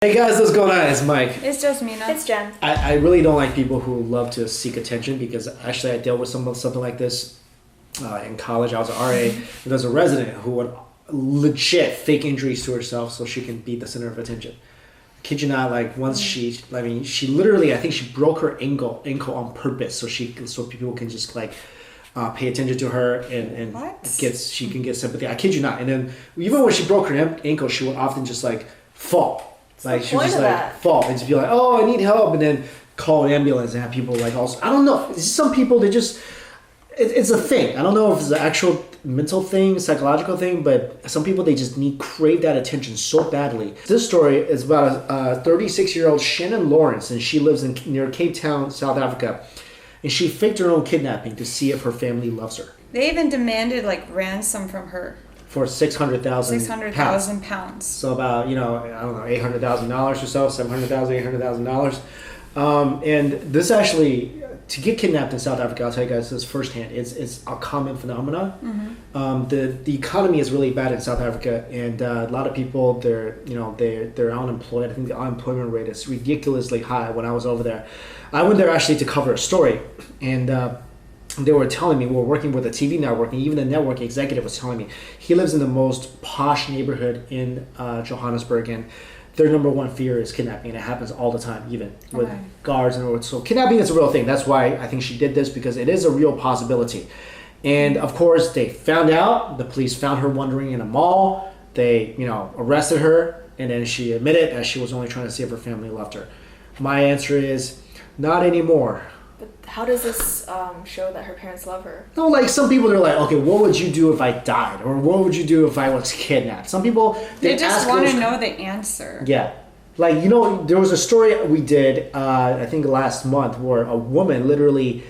Hey guys, what's going on? It's Mike. It's just Mina. It's Jen. I really don't like people who love to seek attention because actually I dealt with something like this in college. I was an RA and there's a resident who would legit fake injuries to herself so she can be the center of attention. I kid you not, like once she literally, I think she broke her ankle on purpose so people can just like pay attention to her and she can get sympathy. I kid you not. And then even when she broke her ankle, she would often just like fall. Like she would just like fall and just be like, oh, I need help, and then call an ambulance and have people like also. I don't know. Some people they just it's a thing. I don't know if it's an actual mental thing, psychological thing, but some people they just crave that attention so badly. This story is about a 36-year-old Shannon Lawrence, and she lives near Cape Town, South Africa, and she faked her own kidnapping to see if her family loves her. They even demanded like ransom from her. For 600,000 pounds. So about, I don't know, $800,000 or so, $700,000, $800,000. And this actually, to get kidnapped in South Africa, I'll tell you guys this firsthand, it's a common phenomenon. Mm-hmm. The economy is really bad in South Africa, and a lot of people, they're unemployed. I think the unemployment rate is ridiculously high when I was over there. I went there actually to cover a story, and they were telling me, we were working with a TV network, and even the network executive was telling me he lives in the most posh neighborhood in Johannesburg, and their number one fear is kidnapping, and it happens all the time, even with guards and so kidnapping is a real thing. That's why I think she did this, because it is a real possibility. And of course, they found out. The police found her wandering in a mall. They, arrested her, and then she admitted that she was only trying to see if her family loved her. My answer is not anymore. But how does this show that her parents love her? No, like some people, they're like, okay, what would you do if I died? Or what would you do if I was kidnapped? Some people, they just want to know the answer. Yeah. Like, there was a story we did, I think last month, where a woman literally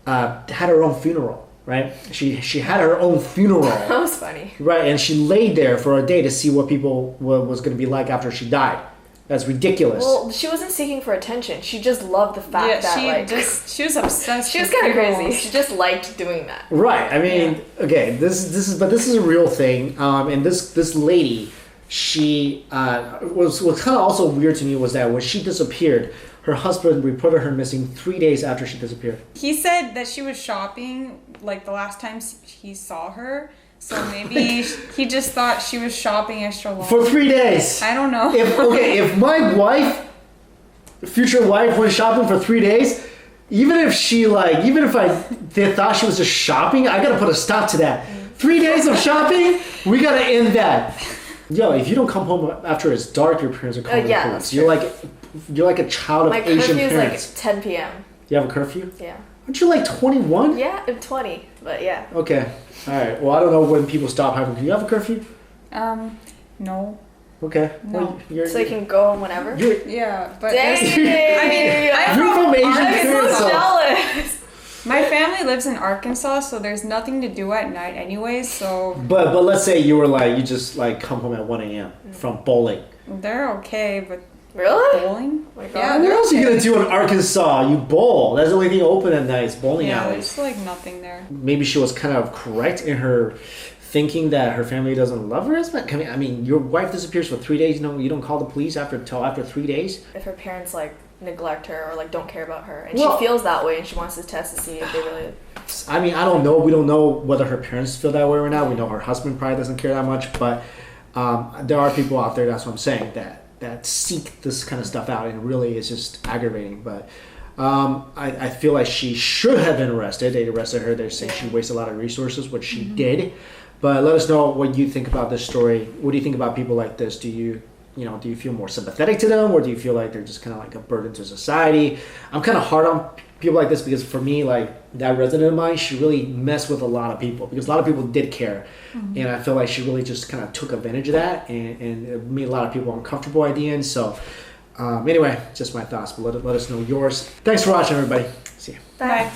had her own funeral, right? She had her own funeral. That was funny. Right, and she laid there for a day to see what was going to be like after she died. That's ridiculous. Well, she wasn't seeking for attention. She just loved the fact that she was obsessed. She was kind of crazy. She just liked doing that. Right. I mean, okay, this is a real thing. And this lady, she was kind of also weird to me was that when she disappeared, her husband reported her missing 3 days after she disappeared. He said that she was shopping like the last time he saw her. So maybe he just thought she was shopping extra long. For 3 days. I don't know. If my future wife went shopping for 3 days, even if they thought she was just shopping, I gotta put a stop to that. 3 days of shopping, we gotta end that. Yo, if you don't come home after it's dark, your parents are calling the police. You're like a child of Asian parents. My curfew is like 10 p.m. You have a curfew? Yeah. Aren't you like 21? Yeah, I'm 20, but yeah. Okay. All right. Well, I don't know when people stop having. Do you have a curfew? No. Okay. No. Well, so you can go home whenever? Yeah, but Dang! I'm from Asian I'm so jealous. My family lives in Arkansas, so there's nothing to do at night anyway, so... But let's say you just come home at 1 a.m. from bowling. They're okay, but... Really? Bowling? Oh my God. Yeah, what else are you going to do in Arkansas? You bowl. That's the only thing open at night is bowling alleys. There's nothing there. Maybe she was kind of correct in her thinking that her family doesn't love her as much. I mean, your wife disappears for 3 days. You don't call the police until after 3 days? If her parents neglect her or don't care about her, and she feels that way and she wants to test to see if they really... I mean, I don't know. We don't know whether her parents feel that way or not. We know her husband probably doesn't care that much, but there are people out there, that's what I'm saying, that seek this kind of stuff out, and really is just aggravating. But I feel like she should have been arrested. They arrested her. They're saying she wasted a lot of resources, which she did. But let us know what you think about this story. What do you think about people like this? Do you feel more sympathetic to them, or do you feel like they're just kind of like a burden to society? I'm kind of hard on people like this because for me, like that resident of mine, she really messed with a lot of people because a lot of people did care. And I feel like she really just kind of took advantage of that and it made a lot of people uncomfortable at the end. So anyway, just my thoughts, but let us know yours. Thanks for watching, everybody. See you. Bye.